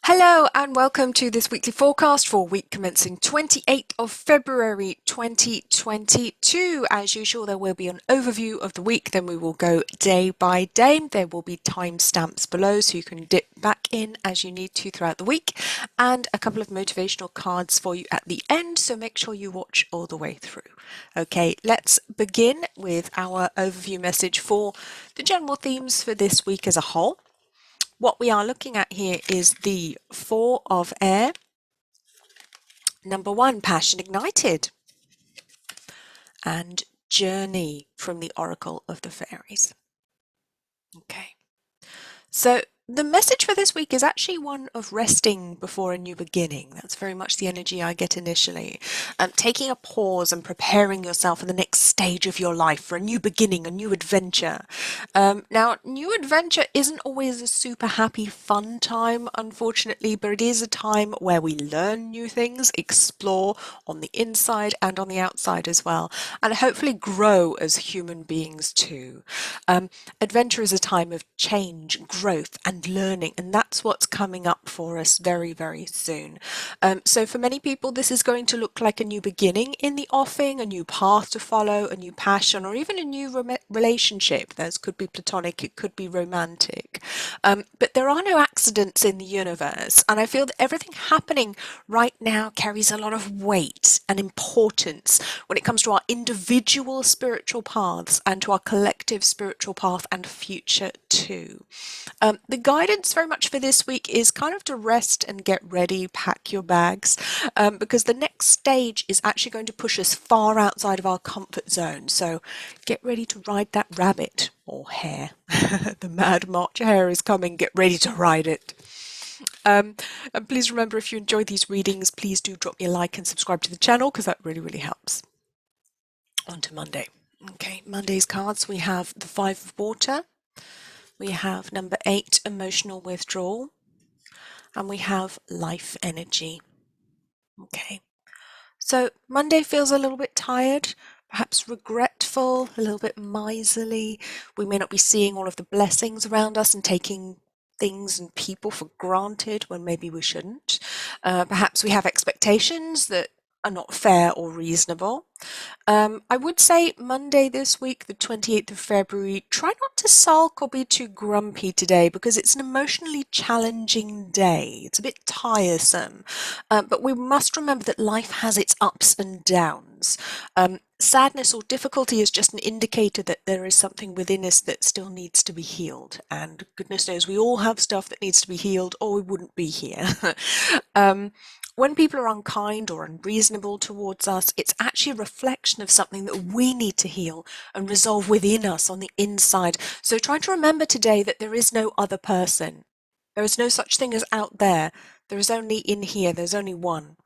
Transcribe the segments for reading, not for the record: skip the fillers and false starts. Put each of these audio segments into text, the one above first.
Hello and welcome to this weekly forecast for week commencing 28th of February 2022. As usual, there will be an overview of the week, then we will go day by day. There will be timestamps below so you can dip back in as you need to throughout the week, and a couple of motivational cards for you at the end, so make sure you watch all the way through. Okay, let's begin with our overview message for the general themes for this week as a whole. What we are looking at here is the Four of Air. Number one, Passion Ignited. And Journey from the Oracle of the Fairies. Okay. So the message for this week is actually one of resting before a new beginning. That's very much the energy I get initially. Taking a pause and preparing yourself for the next stage of your life, for a new beginning, a new adventure. Now, new adventure isn't always a super happy, fun time, unfortunately, but it is a time where we learn new things, explore on the inside and on the outside as well, and hopefully grow as human beings too. Adventure is a time of change, growth, and learning, and that's what's coming up for us very, very soon. So for many people, this is going to look like a new beginning in the offing, a new path to follow, a new passion, or even a new relationship. Those could be platonic, it could be romantic. But there are no accidents in the universe, and I feel that everything happening right now carries a lot of weight and importance when it comes to our individual spiritual paths and to our collective spiritual path and future too. The guidance very much for this week is kind of to rest and get ready, pack your bags, because the next stage is actually going to push us far outside of our comfort zone. So get ready to ride that rabbit or hare. The Mad March hare is coming. Get ready to ride it. And please remember, if you enjoy these readings, please do drop me a like and subscribe to the channel because that really, really helps. On to Monday. Okay, Monday's cards, we have the Five of Water, we have number 8, Emotional Withdrawal, and we have Life Energy. Okay, so Monday feels a little bit tired, perhaps regretful, a little bit miserly. We may not be seeing all of the blessings around us and taking things and people for granted when maybe we shouldn't. Perhaps we have expectations that are not fair or reasonable. I would say Monday this week, the 28th of February, try not to sulk or be too grumpy today because it's an emotionally challenging day. It's a bit tiresome. But we must remember that life has its ups and downs. Sadness or difficulty is just an indicator that there is something within us that still needs to be healed. And goodness knows we all have stuff that needs to be healed or we wouldn't be here. When people are unkind or unreasonable towards us, it's actually a reflection of something that we need to heal and resolve within us on the inside. So try to remember today that there is no other person. There is no such thing as out there. There is only in here. There's only one.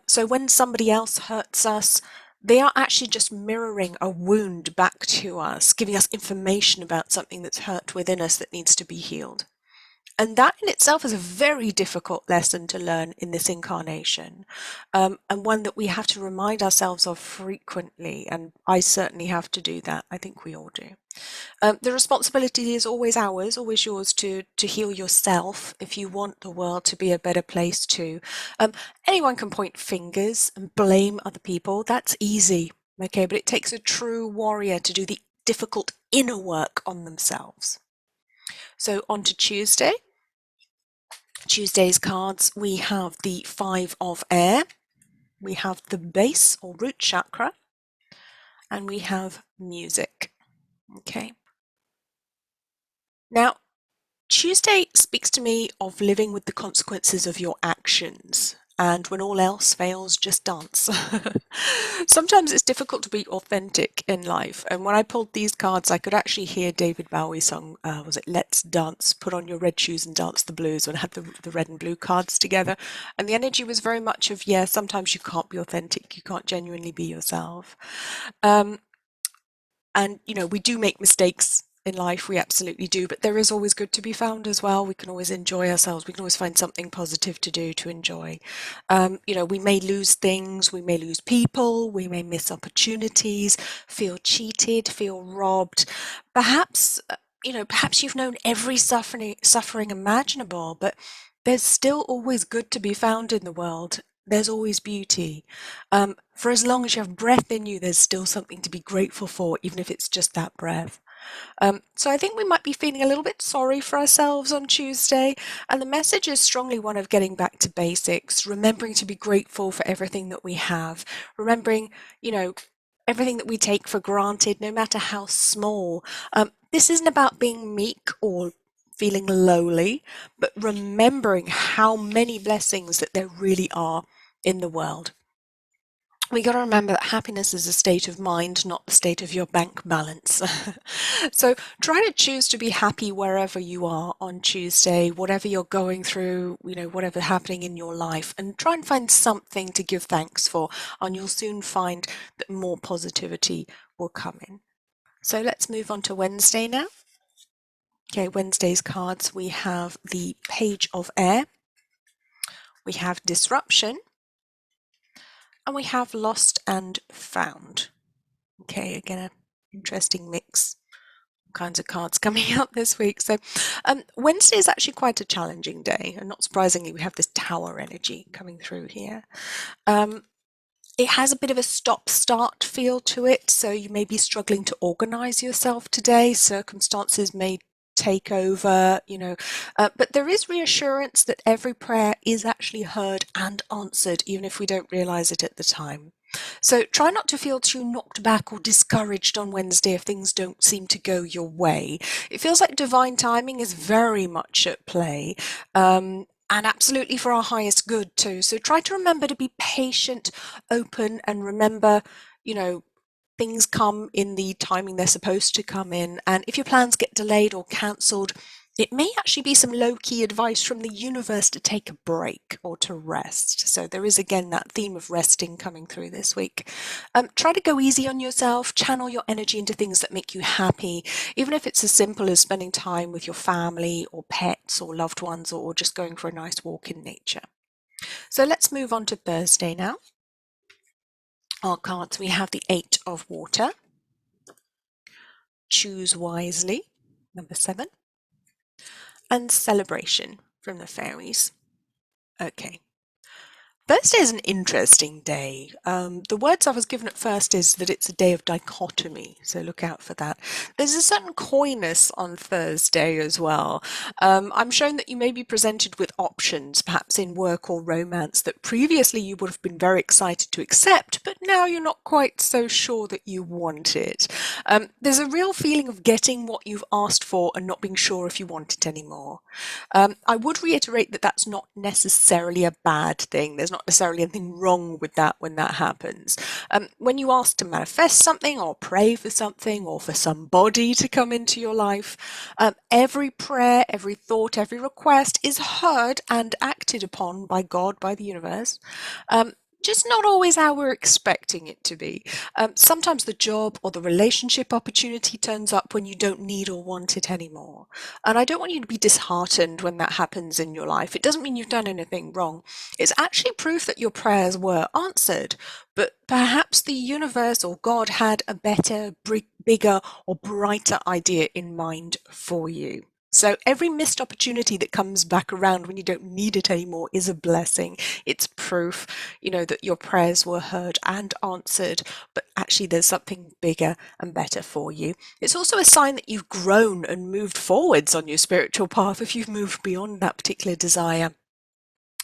So when somebody else hurts us, they are actually just mirroring a wound back to us, giving us information about something that's hurt within us that needs to be healed. And that in itself is a very difficult lesson to learn in this incarnation, and one that we have to remind ourselves of frequently, and I certainly have to do that. I think we all do. The responsibility is always ours, always yours to heal yourself if you want the world to be a better place too. Anyone can point fingers and blame other people. That's easy, okay, but it takes a true warrior to do the difficult inner work on themselves. So on to Tuesday. Tuesday's cards, we have the Five of Air, we have the base or root chakra, and we have music. Okay. Now, Tuesday speaks to me of living with the consequences of your actions. And when all else fails, just dance. Sometimes it's difficult to be authentic in life. And when I pulled these cards, I could actually hear David Bowie's song, was it Let's Dance, Put on Your Red Shoes and Dance the Blues, when I had the red and blue cards together. And the energy was very much of, yeah, sometimes you can't be authentic, you can't genuinely be yourself. And, you know, we do make mistakes in life, we absolutely do, but there is always good to be found as well. We can always enjoy ourselves. We can always find something positive to do, to enjoy. You know, we may lose things, we may lose people, we may miss opportunities, feel cheated, feel robbed. Perhaps, you know, perhaps you've known every suffering imaginable, but There's still always good to be found in the world. There's always beauty. For as long as you have breath in you, there's still something to be grateful for, even if it's just that breath. So I think we might be feeling a little bit sorry for ourselves on Tuesday, and the message is strongly one of getting back to basics, remembering to be grateful for everything that we have, remembering, you know, everything that we take for granted, no matter how small. This isn't about being meek or feeling lowly, but remembering how many blessings that there really are in the world. We got to remember that happiness is a state of mind, not the state of your bank balance. So try to choose to be happy wherever you are on Tuesday, whatever you're going through, whatever happening in your life, and try and find something to give thanks for, and you'll soon find that more positivity will come in. So let's move on to Wednesday now. Okay, Wednesday's cards, we have the Page of Air, we have Disruption, and we have Lost and Found. Okay, again, an interesting mix. Kinds of cards coming out this week. So Wednesday is actually quite a challenging day, and not surprisingly, we have this Tower energy coming through here. It has a bit of a stop-start feel to it, so you may be struggling to organize yourself today. Circumstances may take over, but there is reassurance that every prayer is actually heard and answered, even if we don't realize it at the time. So try not to feel too knocked back or discouraged on Wednesday if things don't seem to go your way. It feels like divine timing is very much at play. And absolutely for our highest good too. So try to remember to be patient, open, and remember, things come in the timing they're supposed to come in. And if your plans get delayed or cancelled, it may actually be some low-key advice from the universe to take a break or to rest. So there is, again, that theme of resting coming through this week. Try to go easy on yourself, channel your energy into things that make you happy, even if it's as simple as spending time with your family or pets or loved ones, or just going for a nice walk in nature. So let's move on to Thursday now. Our cards, we have the Eight of Water, Choose Wisely, number 7, and Celebration from the Fairies. Okay. Thursday is an interesting day. The words I was given at first is that it's a day of dichotomy, so look out for that. There's a certain coyness on Thursday as well. I'm shown that you may be presented with options, perhaps in work or romance, that previously you would have been very excited to accept, but now you're not quite so sure that you want it. There's a real feeling of getting what you've asked for and not being sure if you want it anymore. I would reiterate that that's not necessarily a bad thing. There's not necessarily anything wrong with that when that happens. When you ask to manifest something or pray for something or for somebody to come into your life, every prayer, every thought, every request is heard and acted upon by God, by the universe. Just not always how we're expecting it to be. Sometimes the job or the relationship opportunity turns up when you don't need or want it anymore. And I don't want you to be disheartened when that happens in your life. It doesn't mean you've done anything wrong. It's actually proof that your prayers were answered. But perhaps the universe or God had a better, bigger, or brighter idea in mind for you. So every missed opportunity that comes back around when you don't need it anymore is a blessing. It's proof, that your prayers were heard and answered, but actually there's something bigger and better for you. It's also a sign that you've grown and moved forwards on your spiritual path if you've moved beyond that particular desire.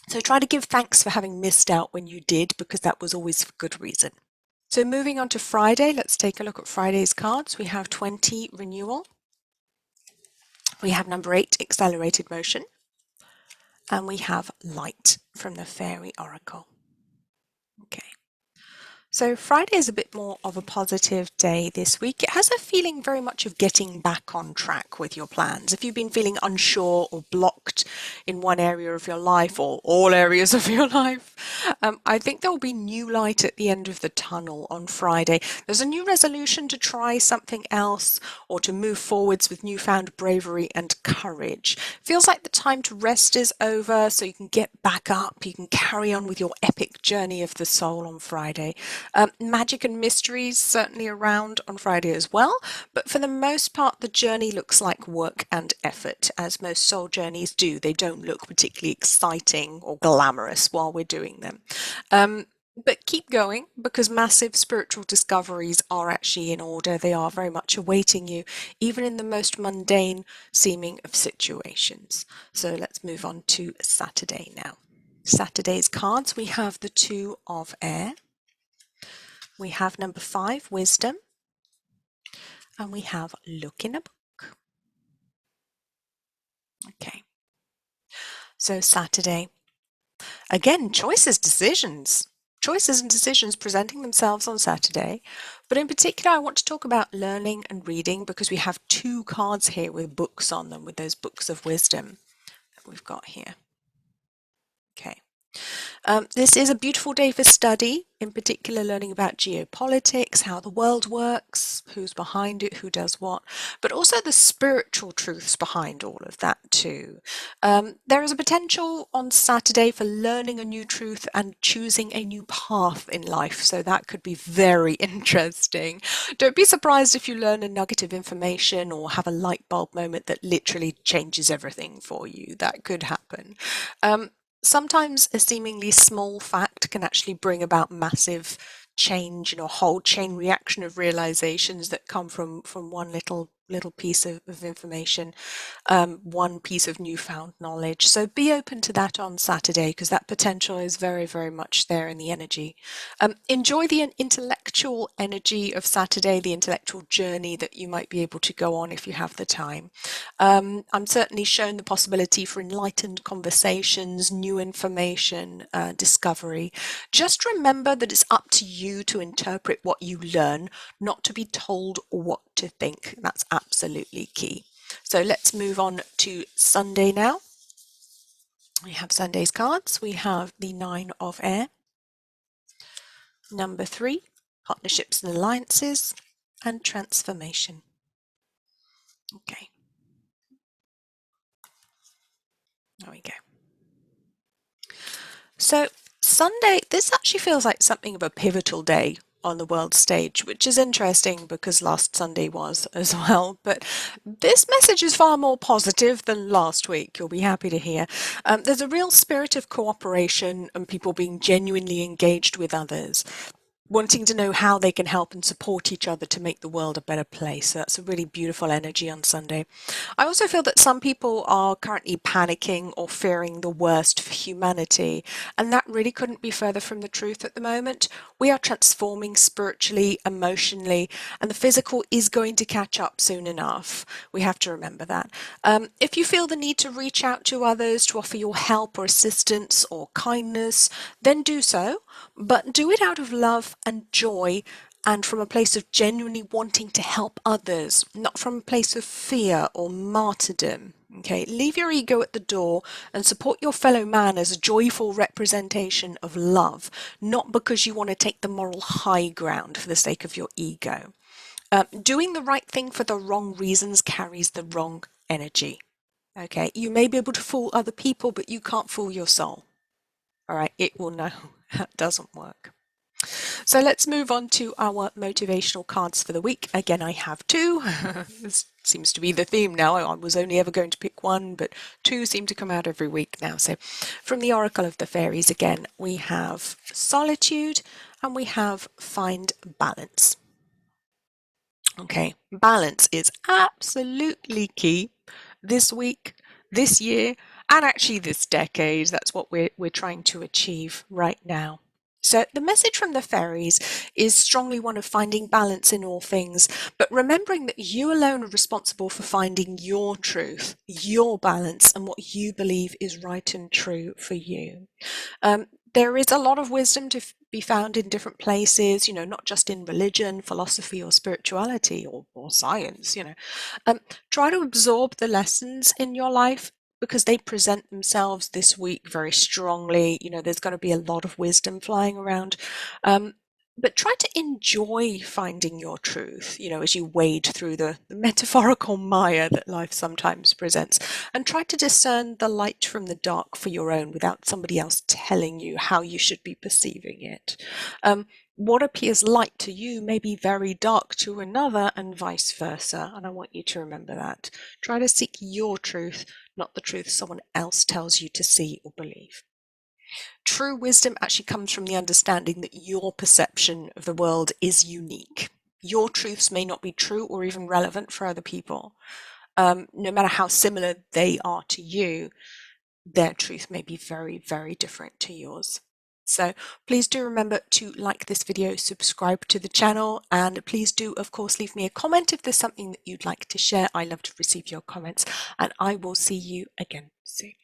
So try to give thanks for having missed out when you did, because that was always for good reason. So moving on to Friday, let's take a look at Friday's cards. We have 20, Renewal. We have number 8, Accelerated Motion. And we have Light from the Fairy Oracle. Okay. So Friday is a bit more of a positive day this week. It has a feeling very much of getting back on track with your plans. If you've been feeling unsure or blocked in one area of your life or all areas of your life, I think there will be new light at the end of the tunnel on Friday. There's a new resolution to try something else or to move forwards with newfound bravery and courage. Feels like the time to rest is over, so you can get back up, you can carry on with your epic journey of the soul on Friday. Magic and mysteries certainly around on Friday as well, but for the most part, the journey looks like work and effort, as most soul journeys do. They don't look particularly exciting or glamorous while we're doing them. But keep going, because massive spiritual discoveries are actually in order. They are very much awaiting you, even in the most mundane seeming of situations. So let's move on to Saturday now. Saturday's cards, we have the Two of Air, we have number 5, Wisdom, and we have Look in a Book. Okay, so Saturday, again, choices and decisions presenting themselves on Saturday. But in particular, I want to talk about learning and reading, because we have 2 cards here with books on them, with those books of wisdom that we've got here. Okay. This is a beautiful day for study, in particular learning about geopolitics, how the world works, who's behind it, who does what, but also the spiritual truths behind all of that too. There is a potential on Saturday for learning a new truth and choosing a new path in life, so that could be very interesting. Don't be surprised if you learn a nugget of information or have a light bulb moment that literally changes everything for you. That could happen. Sometimes a seemingly small fact can actually bring about massive change, a whole chain reaction of realizations that come from one little piece of information, one piece of newfound knowledge. So be open to that on Saturday, because that potential is very, very much there in the energy. Enjoy the intellectual energy of Saturday, the intellectual journey that you might be able to go on if you have the time. I'm certainly shown the possibility for enlightened conversations, new information, discovery. Just remember that it's up to you to interpret what you learn, not to be told what to think. That's absolutely key. So let's move on to Sunday now. We have Sunday's cards. We have the 9 of Air, number 3, Partnerships and Alliances, and Transformation. Okay. There we go. So Sunday, this actually feels like something of a pivotal day on the world stage, which is interesting because last Sunday was as well. But this message is far more positive than last week, you'll be happy to hear. There's a real spirit of cooperation and people being genuinely engaged with others, wanting to know how they can help and support each other to make the world a better place. So that's a really beautiful energy on Sunday. I also feel that some people are currently panicking or fearing the worst for humanity, and that really couldn't be further from the truth at the moment. We are transforming spiritually, emotionally, and the physical is going to catch up soon enough. We have to remember that. If you feel the need to reach out to others to offer your help or assistance or kindness, then do so, but do it out of love and joy, and from a place of genuinely wanting to help others, not from a place of fear or martyrdom. Okay, leave your ego at the door and support your fellow man as a joyful representation of love, not because you want to take the moral high ground for the sake of your ego. Doing the right thing for the wrong reasons carries the wrong energy. Okay, you may be able to fool other people, but you can't fool your soul. All right, it will know that doesn't work. So let's move on to our motivational cards for the week. Again, I have 2. This seems to be the theme now. I was only ever going to pick 1, but 2 seem to come out every week now. So from the Oracle of the Fairies, again, we have Solitude and we have Find Balance. Okay, balance is absolutely key this week, this year, and actually this decade. That's what we're trying to achieve right now. So the message from the fairies is strongly one of finding balance in all things, but remembering that you alone are responsible for finding your truth, your balance, and what you believe is right and true for you. There is a lot of wisdom to be found in different places, not just in religion, philosophy, or spirituality, or science. Try to absorb the lessons in your life, because they present themselves this week very strongly. There's going to be a lot of wisdom flying around. But try to enjoy finding your truth, as you wade through the metaphorical mire that life sometimes presents, and try to discern the light from the dark for your own without somebody else telling you how you should be perceiving it. What appears light to you may be very dark to another, and vice versa. And I want you to remember that. Try to seek your truth, not the truth someone else tells you to see or believe. True wisdom actually comes from the understanding that your perception of the world is unique. Your truths may not be true or even relevant for other people. No matter how similar they are to you, their truth may be very, very different to yours. So please do remember to like this video, subscribe to the channel, and please do, of course, leave me a comment if there's something that you'd like to share. I love to receive your comments, and I will see you again soon.